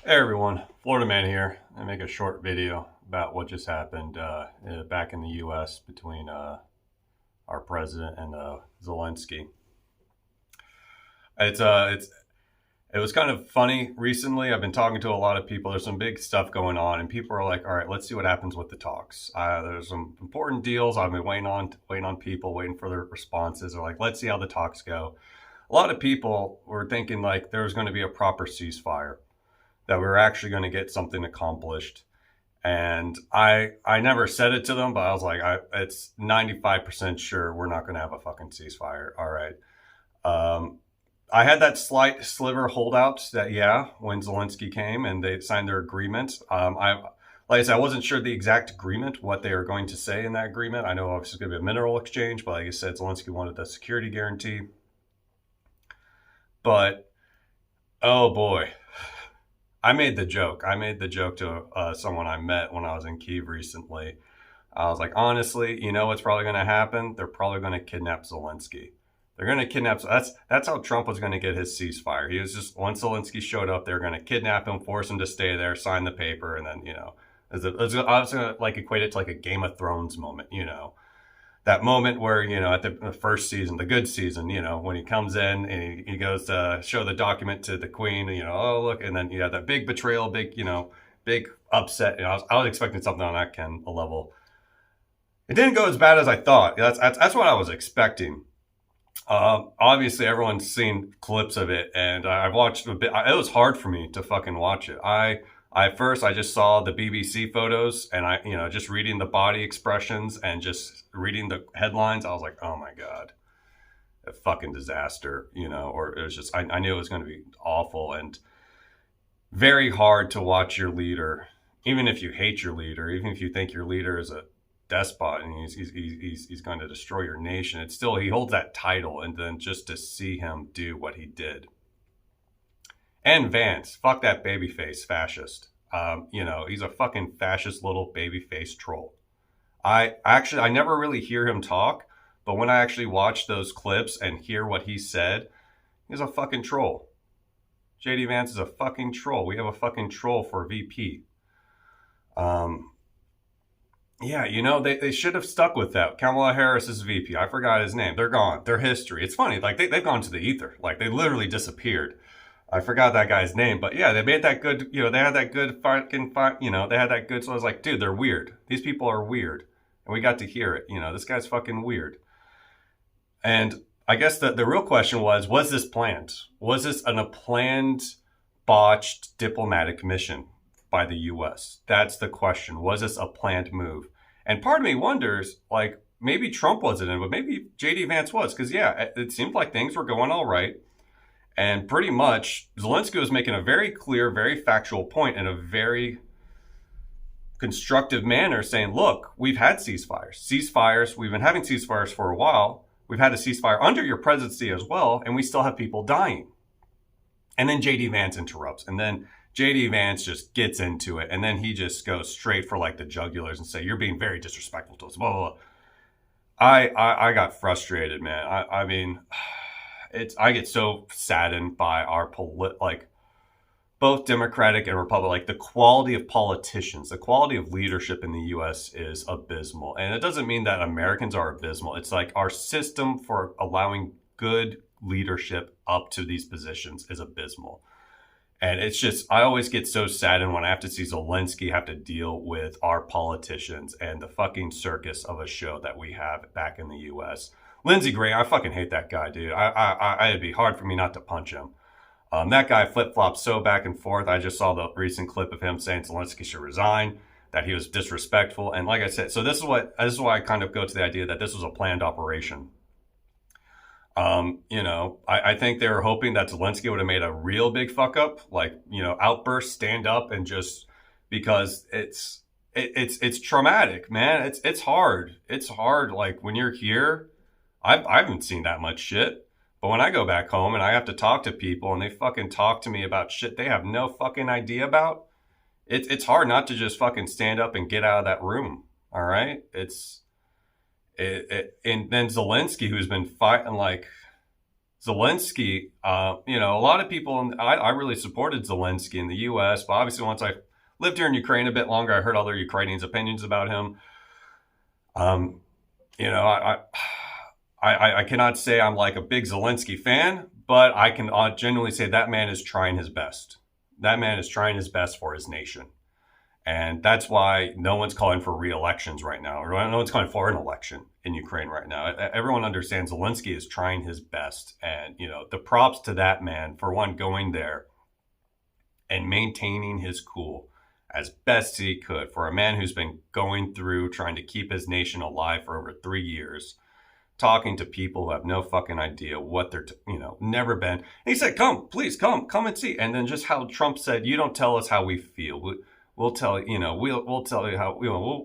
Hey everyone, Florida Man here. I make a short video about what just happened back in the U.S. between our president and Zelensky. It's it was kind of funny recently. I've been talking to a lot of people. There's some big stuff going on, and people are like, "All right, let's see what happens with the talks." There's some important deals. I've been waiting on people, waiting for their responses. They're like, "Let's see how the talks go." A lot of people were thinking like there was going to be a proper ceasefire, that we were actually going to get something accomplished. And I never said it to them, but I was like, it's 95% sure we're not going to have a fucking ceasefire. All right. Um, I had that slight sliver holdout that, yeah, when Zelensky came and they signed their agreement, like I said, I wasn't sure the exact agreement, what they were going to say in that agreement. I know obviously it's going to be a mineral exchange, but like I said, Zelensky wanted the security guarantee. But, oh boy, I made the joke. I made the joke to someone I met when I was in Kyiv recently. I was like, honestly, you know what's probably going to happen? They're probably going to kidnap Zelensky. They're going to kidnap. That's how Trump was going to get his ceasefire. He was just, once Zelensky showed up, they were going to kidnap him, force him to stay there, sign the paper, and then I was going to like equate it to like a Game of Thrones moment. That moment where, at the first season, the good season, when he comes in and he goes to show the document to the queen, oh, look, and then, that big betrayal, big upset. I was expecting something on that kind of level. It didn't go as bad as I thought. That's what I was expecting. Obviously, everyone's seen clips of it, and I've watched a bit. It was hard for me to fucking watch it. First I just saw the BBC photos, and just reading the body expressions and just reading the headlines, I was like, oh my god, a fucking disaster, or it was just I knew it was going to be awful and very hard to watch your leader, even if you hate your leader, even if you think your leader is a despot and he's going to destroy your nation. It's still, he holds that title, and then just to see him do what he did. And Vance, fuck that babyface fascist. He's a fucking fascist little babyface troll. I never really hear him talk, but when I actually watch those clips and hear what he said, he's a fucking troll. JD Vance is a fucking troll. We have a fucking troll for VP. Yeah, they should have stuck with that. Kamala Harris is VP. I forgot his name. They're gone. Their history. It's funny. Like, they've gone to the ether. Like, they literally disappeared. I forgot that guy's name. But yeah, they made that good, they had that good fucking, they had that good. So I was like, dude, they're weird. These people are weird. And we got to hear it. This guy's fucking weird. And I guess the real question was this planned? Was this a planned, botched diplomatic mission by the U.S.? That's the question. Was this a planned move? And part of me wonders, like, maybe Trump wasn't in, but maybe J.D. Vance was. Because, yeah, it seemed like things were going all right. And pretty much, Zelensky was making a very clear, very factual point in a very constructive manner, saying, look, we've had ceasefires. We've been having ceasefires for a while. We've had a ceasefire under your presidency as well, and we still have people dying. And then J.D. Vance interrupts, and then J.D. Vance just gets into it, and then he just goes straight for like the jugulars and say, you're being very disrespectful to us, blah, blah, blah. I got frustrated, man. I mean, I get so saddened by our both Democratic and Republican, like the quality of politicians, the quality of leadership in the U.S. is abysmal. And it doesn't mean that Americans are abysmal. It's like our system for allowing good leadership up to these positions is abysmal. And it's just, I always get so saddened when I have to see Zelensky have to deal with our politicians and the fucking circus of a show that we have back in the U.S. Lindsey Graham, I fucking hate that guy, dude. It'd be hard for me not to punch him. That guy flip-flops so back and forth. I just saw the recent clip of him saying Zelensky should resign, that he was disrespectful. And like I said, so this is why I kind of go to the idea that this was a planned operation. I think they were hoping that Zelensky would have made a real big fuck up, like, outburst, stand up, and just, because it's traumatic, man. It's hard. It's hard. Like, when you're here, I haven't seen that much shit. But when I go back home and I have to talk to people and they fucking talk to me about shit they have no fucking idea about, it's hard not to just fucking stand up and get out of that room. All right. And then Zelensky, who's been fighting, like, Zelensky, a lot of people, I really supported Zelensky in the U.S., but obviously once I lived here in Ukraine a bit longer, I heard other Ukrainians' opinions about him. Um, you know, I cannot say I'm like a big Zelensky fan, but I can genuinely say that man is trying his best. That man is trying his best for his nation. And that's why no one's calling for re-elections right now, or no one's calling for an election in Ukraine right now. Everyone understands Zelensky is trying his best. And, the props to that man for one, going there and maintaining his cool as best he could for a man who's been going through trying to keep his nation alive for over 3 years, talking to people who have no fucking idea what they're, never been. And he said, come, please come and see. And then just how Trump said, you don't tell us how we feel. We'll tell you, we'll tell you how,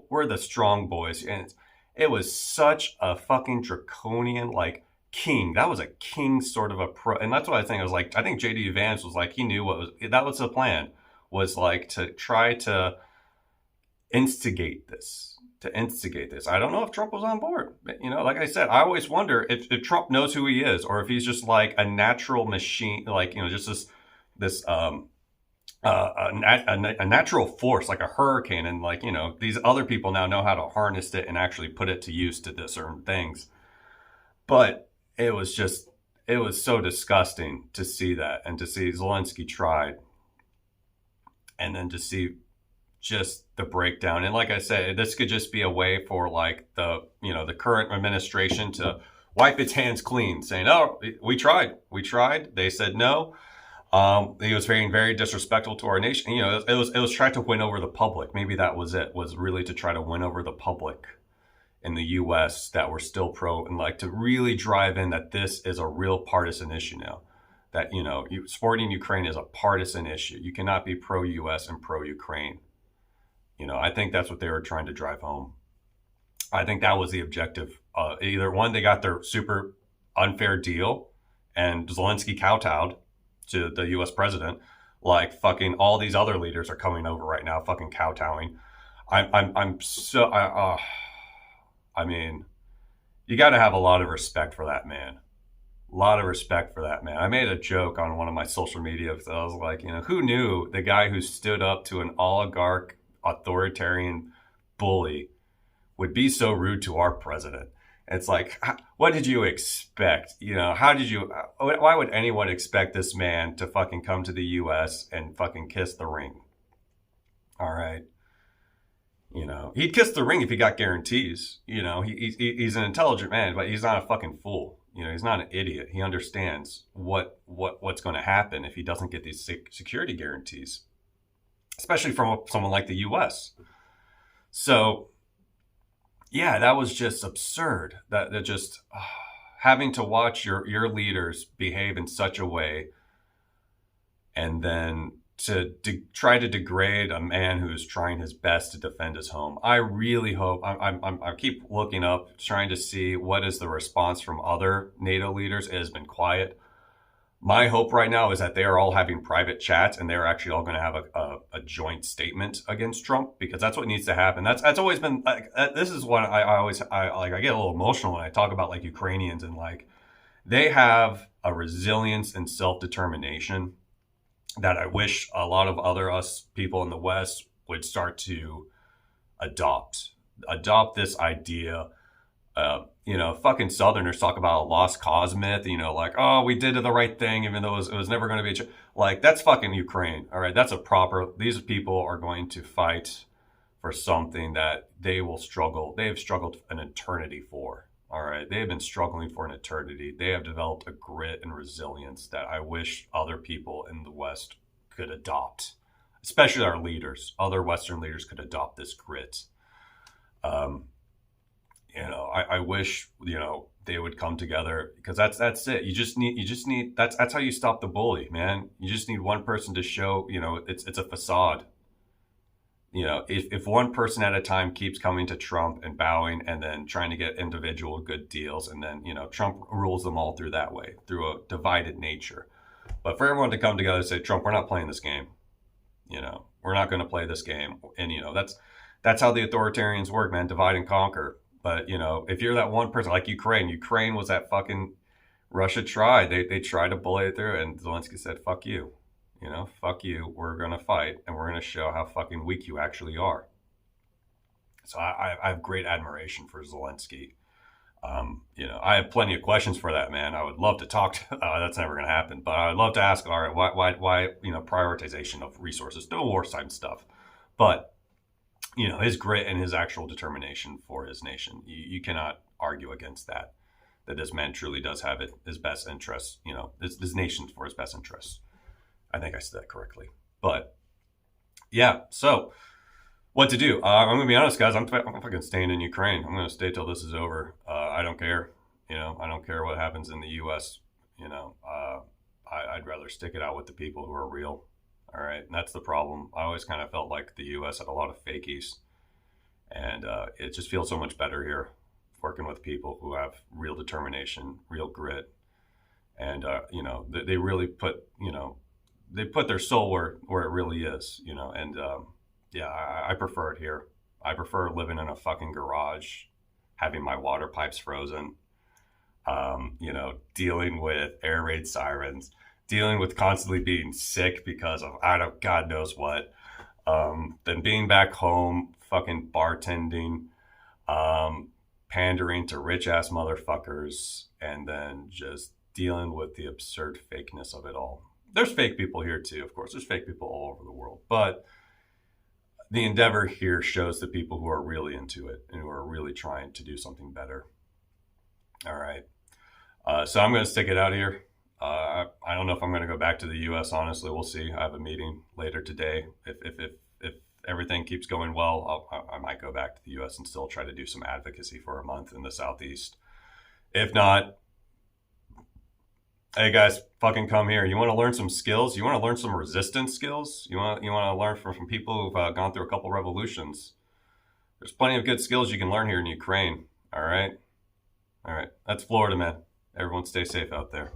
we're the strong boys. And it was such a fucking draconian, like, king. That was a king sort of a pro. And that's what I think. I was like, I think JD Vance was like, he knew that was the plan, was like to try to instigate this. I don't know if Trump was on board. But, like I said, I always wonder if Trump knows who he is, or if he's just like a natural machine, like, just this a natural force, like a hurricane. And like, these other people now know how to harness it and actually put it to use to certain things. But it was so disgusting to see that, and to see Zelensky tried, and then to see just the breakdown. And like I said, this could just be a way for like the current administration to wipe its hands clean, saying, oh, we tried. They said no. He was very, very disrespectful to our nation. It was trying to win over the public. Maybe that was it, was really to try to win over the public in the U.S. that were still pro, and like to really drive in that this is a real partisan issue now. That, supporting Ukraine is a partisan issue. You cannot be pro-U.S. and pro-Ukraine. I think that's what they were trying to drive home. I think that was the objective. Either one, they got their super unfair deal, and Zelensky kowtowed to the U.S. president, like fucking all these other leaders are coming over right now, fucking kowtowing. I mean, you got to have a lot of respect for that man. I made a joke on one of my social media. So I was like, who knew the guy who stood up to an oligarch, authoritarian bully would be so rude to our president? It's like, what did you expect? Why would anyone expect this man to fucking come to the U.S. and fucking kiss the ring? All right. He'd kiss the ring if he got guarantees. He's an intelligent man, but he's not a fucking fool. He's not an idiot. He understands what's going to happen if he doesn't get these security guarantees, especially from someone like the U.S. So, yeah, that was just absurd. That just having to watch your leaders behave in such a way, and then to try to degrade a man who's trying his best to defend his home. I really hope, I keep looking up, trying to see what is the response from other NATO leaders. It has been quiet. My hope right now is that they are all having private chats, and they're actually all going to have a joint statement against Trump, because that's what needs to happen. That's always been like, this is what I get a little emotional when I talk about like Ukrainians, and like they have a resilience and self-determination that I wish a lot of us people in the West would start to adopt this idea. Fucking Southerners talk about a lost cause myth, like, oh, we did the right thing, even though it was never going to be like, that's fucking Ukraine. All right. These people are going to fight for something that they've struggled an eternity for. All right. They have been struggling for an eternity. They have developed a grit and resilience that I wish other people in the West could adopt, especially our leaders. Other Western leaders could adopt this grit. I wish, they would come together, because that's it. You just need, that's how you stop the bully, man. You just need one person to show, it's a facade. If one person at a time keeps coming to Trump and bowing, and then trying to get individual good deals, and then, Trump rules them all through that way, through a divided nature. But for everyone to come together and say, Trump, we're not playing this game. We're not going to play this game. And, that's how the authoritarians work, man. Divide and conquer. But, if you're that one person like Ukraine was that fucking Russia tried. They tried to bully it through, and Zelensky said, "Fuck you, fuck you. We're gonna fight, and we're gonna show how fucking weak you actually are." So I have great admiration for Zelensky. I have plenty of questions for that man. I would love to talk to. That's never going to happen. But I'd love to ask. All right, why? Prioritization of resources, no wartime stuff. But his grit and his actual determination for his nation. You cannot argue against that. That this man truly does have his best interests. This nation for his best interests. I think I said that correctly. But yeah, so. What to do? I'm going to be honest, guys. I'm fucking staying in Ukraine. I'm going to stay till this is over. I don't care. I don't care what happens in the U.S. I'd rather stick it out with the people who are real. All right. And that's the problem. I always kind of felt like the U.S. had a lot of fakies. And it just feels so much better here working with people who have real determination, real grit. And, they really put, they put their soul where it really is, and, yeah, I prefer it here. I prefer living in a fucking garage, having my water pipes frozen, dealing with air raid sirens, dealing with constantly being sick because of God knows what, then being back home, fucking bartending, pandering to rich ass motherfuckers, and then just dealing with the absurd fakeness of it all. There's fake people here too, of course. There's fake people all over the world, but the endeavor here shows the people who are really into it and who are really trying to do something better. All right. So I'm going to stick it out here. I don't know if I'm going to go back to the U.S. Honestly, we'll see. I have a meeting later today. If everything keeps going well, I might go back to the U.S. and still try to do some advocacy for a month in the Southeast. If not, hey guys, fucking come here. You want to learn some skills? You want to learn some resistance skills? You want to learn from people who've gone through a couple revolutions? There's plenty of good skills you can learn here in Ukraine. All right. That's Florida, man. Everyone stay safe out there.